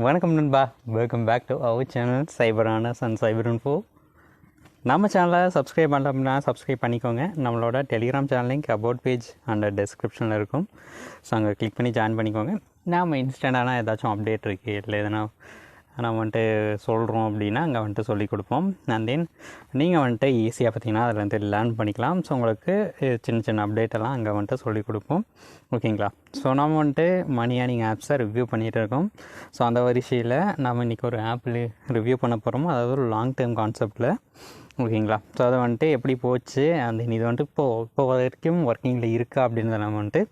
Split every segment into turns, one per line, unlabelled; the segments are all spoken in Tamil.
வணக்கம் நண்பா, welcome back to our channel சைபரானஸ் அண்ட் சைபர் இன்ஃபோ. நம்ம சேனலை சப்ஸ்கிரைப் பண்ணல அப்படின்னா சப்ஸ்கிரைப் பண்ணிக்கோங்க. நம்மளோட Telegram channel link about page and டிஸ்கிரிப்ஷனில் இருக்கும். ஸோ அங்கே கிளிக் பண்ணி ஜாயின் பண்ணிக்கோங்க. நாம் இன்ஸ்டண்ட்டான ஏதாச்சும் அப்டேட் இருக்குது இல்லை எதனா நம்ம வந்துட்டு சொல்கிறோம் அப்படின்னா அங்கே வந்துட்டு சொல்லிக் கொடுப்போம். அண்ட் தென் நீங்கள் வந்துட்டு ஈஸியாக பார்த்தீங்கன்னா அதில் வந்து லேர்ன் பண்ணிக்கலாம். ஸோ உங்களுக்கு சின்ன சின்ன அப்டேட்டெல்லாம் அங்கே வந்துட்டு சொல்லிக் கொடுப்போம். ஓகேங்களா? ஸோ நம்ம வந்துட்டு மணி ஏர்னிங் ஆப்ஸை ரிவ்யூ பண்ணிகிட்டு இருக்கோம். ஸோ அந்த வரிசையில் நம்ம இன்றைக்கி ஒரு ஆப்பில் ரிவ்யூ பண்ண போகிறோமோ, அதாவது ஒரு லாங் டேர்ம் கான்செப்டில். ஓகேங்களா? ஸோ அதை வந்துட்டு எப்படி போச்சு, அந்த இது வந்துட்டு இப்போ வரைக்கும் ஒர்க்கிங்கில் இருக்கா அப்படின்றத நம்ம வந்துட்டு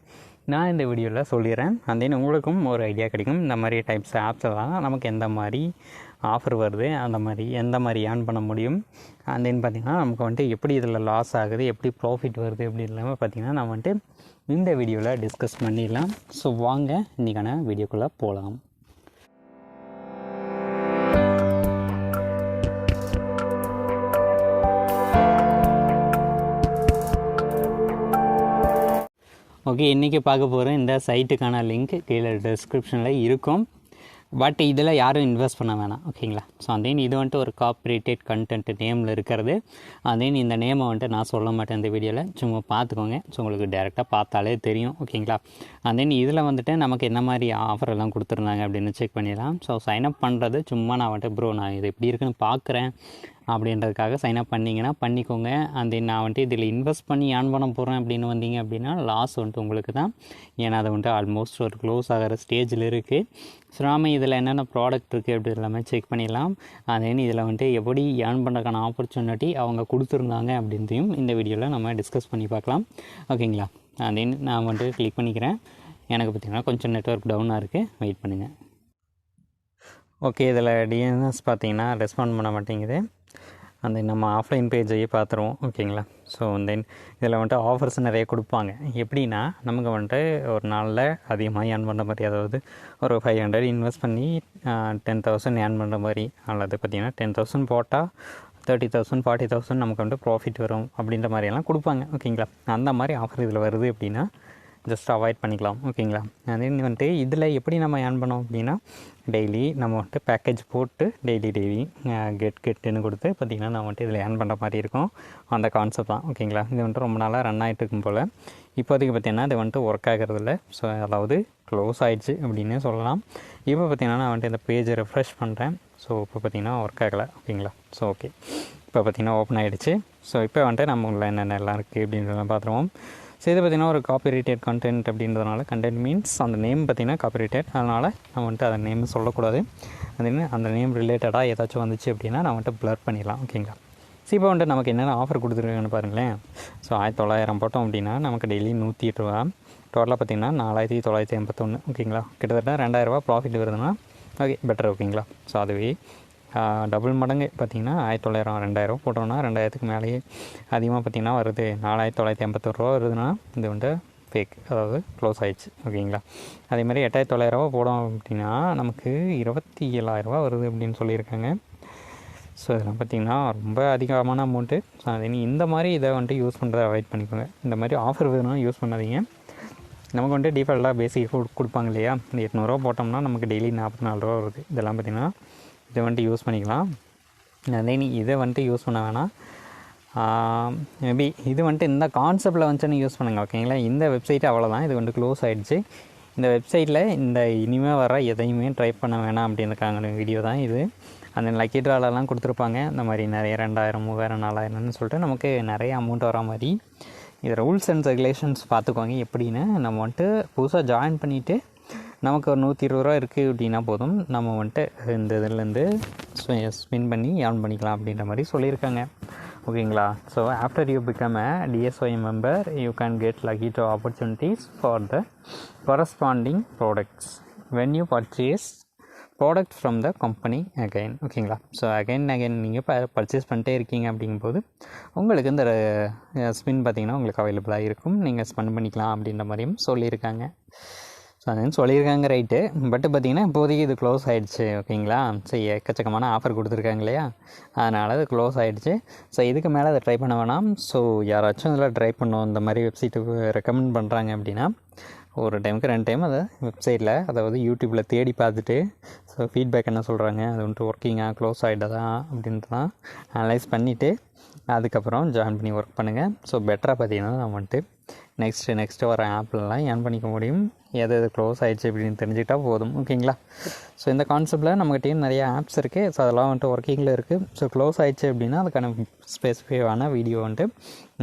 நான் இந்த வீடியோவில் சொல்லிடுறேன். அண்ட் தென் உங்களுக்கும் ஒரு ஐடியா கிடைக்கும். இந்த மாதிரி டைப்ஸ் ஆப்ஸ் எல்லாம் நமக்கு எந்த மாதிரி ஆஃபர் வருது, அந்த மாதிரி எந்த மாதிரி ஏர்ன் பண்ண முடியும், அண்ட் தென் பார்த்திங்கன்னா நமக்கு வந்துட்டு எப்படி இதில் லாஸ் ஆகுது, எப்படி ப்ராஃபிட் வருது அப்படி இல்லாமல் பார்த்திங்கன்னா நம்ம வந்துட்டு இந்த வீடியோவில் டிஸ்கஸ் பண்ணிடலாம். ஸோ வாங்க இன்றைக்கான வீடியோக்குள்ளே போகலாம். ஓகே, இன்றைக்கி பார்க்க போகிற இந்த சைட்டுக்கான லிங்க் கீழே டிஸ்கிரிப்ஷனில் இருக்கும். பட் இதில் யாரும் இன்வெஸ்ட் பண்ண வேணாம். ஓகேங்களா? ஸோ அதேன் இது வந்துட்டு ஒரு காப்பிரைட்டட் கண்டென்ட் நேமில் இருக்கிறது. அதேன் இந்த நேமை வந்துட்டு நான் சொல்ல மாட்டேன் இந்த வீடியோவில், சும்மா பார்த்துக்கோங்க. ஸோ உங்களுக்கு டேரெக்டாக பார்த்தாலே தெரியும். ஓகேங்களா? அதேன் இதில் வந்துட்டு நமக்கு என்ன மாதிரி ஆஃபர் எல்லாம் கொடுத்துருந்தாங்க அப்படின்னு செக் பண்ணிடலாம். ஸோ சைன்அப் பண்ணுறது சும்மா நான் வந்துட்டு ப்ரோ நான் இது எப்படி இருக்குன்னு பார்க்குறேன் அப்படின்றதுக்காக சைன்அப் பண்ணிங்கன்னா பண்ணிக்கோங்க. அந்த நான் வந்துட்டு இதில் இன்வெஸ்ட் பண்ணி ஏர்ன் பண்ண போகிறேன் அப்படின்னு வந்தீங்க அப்படின்னா லாஸ் வந்துட்டு உங்களுக்கு தான். ஏன்னா அது வந்துட்டு ஆல்மோஸ்ட் ஒரு க்ளோஸ் ஆகிற ஸ்டேஜில் இருக்குது. ஸோ நாம் இதில் என்னென்ன ப்ராடக்ட் இருக்குது அப்படி எல்லாமே செக் பண்ணிடலாம். அதேன்னு இதில் வந்துட்டு எப்படி ஏர்ன் பண்ணுறதுக்கான ஆப்பர்ச்சுனிட்டி அவங்க கொடுத்துருந்தாங்க அப்படின்றையும் இந்த வீடியோவில் நம்ம டிஸ்கஸ் பண்ணி பார்க்கலாம். ஓகேங்களா? அதேன்னு நான் வந்துட்டு கிளிக் பண்ணிக்கிறேன். எனக்கு பார்த்திங்கன்னா கொஞ்சம் நெட்வொர்க் டவுனாக இருக்குது, வெயிட் பண்ணுங்கள். ஓகே, இதில் டிஎன்எஸ் பார்த்திங்கன்னா ரெஸ்பாண்ட் பண்ண மாட்டேங்குது. அந்த நம்ம ஆஃப்லைன் பேஜையே பார்த்துருவோம். ஓகேங்களா? ஸோ தென் இதில் வந்துட்டு ஆஃபர்ஸ் நிறைய கொடுப்பாங்க. எப்படின்னா நமக்கு வந்துட்டு ஒரு நாளில் அதிகமாக ஏர்ன் பண்ணுற மாதிரி, அதாவது ஒரு 500 இன்வெஸ்ட் பண்ணி 10,000 ஏர்ன் பண்ணுற மாதிரி, அல்லது பார்த்திங்கன்னா 10,000 போட்டால் 30,000 40,000 நமக்கு வந்துட்டு ப்ராஃபிட் வரும் அப்படின்ற மாதிரியெல்லாம் கொடுப்பாங்க. ஓகேங்களா? அந்த மாதிரி ஆஃபர் இதில் வருது அப்படின்னா ஜஸ்ட் அவாய்ட் பண்ணிக்கலாம். ஓகேங்களா? அதே வந்துட்டு இதில் எப்படி நம்ம ஏர்ன் பண்ணோம் அப்படின்னா டெய்லி நம்ம வந்துட்டு பேக்கேஜ் போட்டு டெய்லி கெட்டுன்னு கொடுத்து பார்த்திங்கன்னா நம்ம வந்துட்டு இதில் ஏர்ன் பண்ணுற மாதிரி இருக்கும். அந்த கான்செப்ட் தான். ஓகேங்களா? இது வந்துட்டு ரொம்ப நாளாக ரன் ஆகிட்டு இருக்கும் போல். இப்போதைக்கு பார்த்திங்கன்னா இது வந்துட்டு ஒர்க் ஆகிறதில்ல. ஸோ அதாவது க்ளோஸ் ஆகிடுச்சு அப்படின்னே சொல்லலாம். இப்போ பார்த்திங்கன்னா நான் வந்துட்டு இந்த பேஜை ரெஃப்ரெஷ் பண்ணுறேன். ஸோ இப்போ பார்த்திங்கன்னா ஒர்க் ஆகலை. ஓகேங்களா? ஸோ ஓகே, இப்போ பார்த்திங்கன்னா ஓப்பன் ஆகிடுச்சு. ஸோ இப்போ வந்துட்டு நம்ம உள்ள என்னென்னலாம் இருக்குது அப்படின்றத பார்த்துருவோம். ஸோ இது பார்த்திங்கன்னா ஒரு காப்பிரைட்டட் கண்டென்ட் அப்படின்றதுனால, கண்டென்ட் மீன்ஸ் அந்த நேம் பார்த்திங்கன்னா காப்பிரைட்டட், அதனால் நம்ம வந்துட்டு அந்த நேம் சொல்லக்கூடாது. அந்த நேம் ரிலேட்டடாக ஏதாச்சும் வந்துச்சு அப்படின்னா நான் வந்துட்டு ப்ளர் பண்ணிடலாம். ஓகேங்களா? ஸோ இப்போ வந்துட்டு நமக்கு என்னென்ன ஆஃபர் கொடுத்துருக்காங்கன்னு பாருங்களேன். ஸோ 1900 போட்டோம் அப்படின்னா நமக்கு டெய்லி 108 ரூபா, டோட்டலாக பார்த்திங்கன்னா 4981. ஓகேங்களா? கிட்டத்தட்ட 2000 ப்ராஃபிட் வருதுன்னா ஓகே, பெட்டர். ஓகேங்களா? ஸோ அதுவே டபுள் மடங்கு பார்த்திங்கன்னா 1900 2000 போட்டோம்னா 2000க்கு மேலேயே அதிகமாக பார்த்திங்கன்னா வருது. 4981 ரூபா வருதுன்னா இது வந்துட்டு ஃபேக், அதாவது க்ளோஸ் ஆகிடுச்சு. ஓகேங்களா? அதேமாதிரி 8900 போடும் அப்படின்னா நமக்கு 27,000 வருது அப்படின்னு சொல்லியிருக்காங்க. ஸோ இதெல்லாம் பார்த்திங்கன்னா ரொம்ப அதிகமான அமௌண்ட்டு. ஸோ அது இந்த மாதிரி இதை வந்துட்டு யூஸ் பண்ணுறதை அவாய்ட் பண்ணிக்கோங்க. இந்த மாதிரி ஆஃபர் வேணும்னா யூஸ் பண்ணாதீங்க. நமக்கு வந்துட்டு டிஃபால்ட்டாக பேசிக் கொடுப்பாங்க இல்லையா, இந்த 800 போட்டோம்னா நமக்கு டெய்லி 44 ரூபா வருது. இதெல்லாம் பார்த்திங்கன்னா இதை வந்துட்டு யூஸ் பண்ணிக்கலாம். அதே இதை வந்துட்டு யூஸ் பண்ண வேணாம். மேபி இது வந்துட்டு இந்த கான்செப்டில் வந்துட்டு யூஸ் பண்ணுங்கள். ஓகேங்களா? இந்த வெப்சைட் அவ்வளோதான், இது வந்துட்டு க்ளோஸ் ஆகிடுச்சு. இந்த வெப்சைட்டில் இந்த இனிமேல் வர எதையுமே ட்ரை பண்ண வேணாம் அப்படின்றக்கான வீடியோ தான் இது. அந்த லக்கி ட்ராலெல்லாம் கொடுத்துருப்பாங்க. இந்த மாதிரி நிறைய 2000 3000 4000ன்னு சொல்லிட்டு நமக்கு நிறைய அமௌண்ட் வர மாதிரி. இது ரூல்ஸ் அண்ட் ரெகுலேஷன்ஸ் பார்த்துக்கோங்க. எப்படின்னு நம்ம வந்துட்டு புதுசாக ஜாயின் பண்ணிவிட்டு நமக்கு ஒரு 120 ரூபா இருக்குது அப்படின்னா போதும், நம்ம வந்துட்டு இந்த இதுலேருந்து ஸ்பின் பண்ணி ஏர்ன் பண்ணிக்கலாம் அப்படின்ற மாதிரி சொல்லியிருக்காங்க. ஓகேங்களா? So after you become a DSOI member you can get lucky to opportunities for the corresponding products when you purchase product from the company again. ஓகேங்களா? ஸோ அகைன் நீங்கள் பர்ச்சேஸ் பண்ணிட்டே இருக்கீங்க அப்படிங்கும்போது உங்களுக்கு இந்த ஸ்பின் பார்த்திங்கன்னா உங்களுக்கு அவைலபிளாக இருக்கும், நீங்கள் ஸ்பெண்ட் பண்ணிக்கலாம் அப்படின்ற மாதிரியும் சொல்லியிருக்காங்க. ஸோ அதுன்னு சொல்லியிருக்காங்க, ரைட்டு. பட்டு பார்த்திங்கன்னா இப்போதைக்கு இது க்ளோஸ் ஆகிடுச்சு. ஓகேங்களா? ஸோ எக்கச்சக்கமான ஆஃபர் கொடுத்துருக்காங்க இல்லையா, அதனால் அது க்ளோஸ் ஆகிடுச்சு. ஸோ இதுக்கு மேலே அதை ட்ரை பண்ண வேணாம். ஸோ யாராச்சும் இதில் ட்ரை பண்ணோம், இந்த மாதிரி வெப்சைட்டுக்கு ரெக்கமெண்ட் பண்ணுறாங்க அப்படின்னா ஒரு டைமுக்கு 2 டைம் அதை வெப்சைட்டில் அதாவது யூடியூப்பில் தேடி பார்த்துட்டு ஸோ ஃபீட்பேக் என்ன சொல்கிறாங்க, அது வந்துட்டு ஒர்க்கிங்காக க்ளோஸ் ஆகிட்டதா அப்படின்ட்டுலாம் அனலைஸ் பண்ணிவிட்டு அதுக்கப்புறம் ஜாயின் பண்ணி ஒர்க் பண்ணுங்கள். ஸோ பெட்டராக பார்த்தீங்கன்னா நம்ம வந்துட்டு நெக்ஸ்ட்டு வர ஆப்லலாம் ஏர்ன் பண்ணிக்க முடியும். எது க்ளோஸ் ஆகிடுச்சு அப்படின்னு தெரிஞ்சுக்கிட்டால் போதும். ஓகேங்களா? ஸோ இந்த கான்செப்டில் நம்மகிட்டையும் நிறைய ஆப்ஸ் இருக்குது. ஸோ அதெல்லாம் வந்துட்டு ஒர்க்கிங்கில் இருக்குது. ஸோ க்ளோஸ் ஆகிடுச்சு அப்படின்னா அதுக்கான ஸ்பெசிஃபைவான வீடியோ வந்துட்டு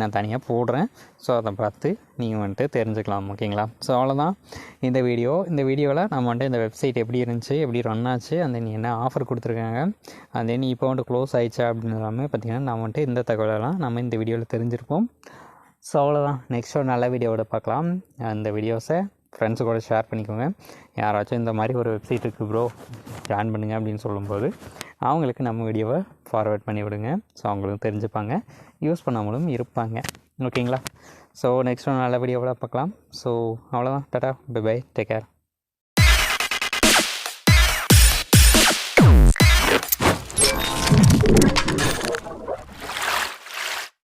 நான் தனியாக போடுறேன். ஸோ அதை பார்த்து நீங்கள் வந்துட்டு தெரிஞ்சுக்கலாம். ஓகேங்களா? ஸோ அவ்வளோதான் இந்த வீடியோவில் நம்ம வந்துட்டு இந்த வெப்சைட் எப்படி இருந்துச்சு, எப்படி ரன் ஆச்சு, அந்த நீ என்ன ஆஃபர் கொடுத்துருக்காங்க, அந்த நீ இப்போ வந்துட்டு க்ளோஸ் ஆகிடுச்சா அப்படின்னு எல்லாமே பார்த்திங்கன்னா நம்ம வந்துட்டு இந்த தகவலெல்லாம் நம்ம இந்த வீடியோவில் தெரிஞ்சிருப்போம். ஸோ அவ்வளோதான். நெக்ஸ்ட் ஒரு நல்ல வீடியோவோட பார்க்கலாம். அந்த வீடியோஸை ஃப்ரெண்ட்ஸு கூட ஷேர் பண்ணிக்கோங்க. யாராச்சும் இந்த மாதிரி ஒரு வெப்சைட் இருக்குது ப்ரோ ஜாயின் பண்ணுங்கள் அப்படின்னு சொல்லும்போது அவங்களுக்கு நம்ம வீடியோவை ஃபார்வேர்ட் பண்ணி விடுங்க. ஸோ அவங்களும் தெரிஞ்சுப்பாங்க, யூஸ் பண்ணாமலும் இருப்பாங்க. ஓகேங்களா? ஸோ நெக்ஸ்ட் ஒரு நல்ல வீடியோவோட பார்க்கலாம். ஸோ அவ்வளோதான். டாடா, பை பை, டேக் கேர்.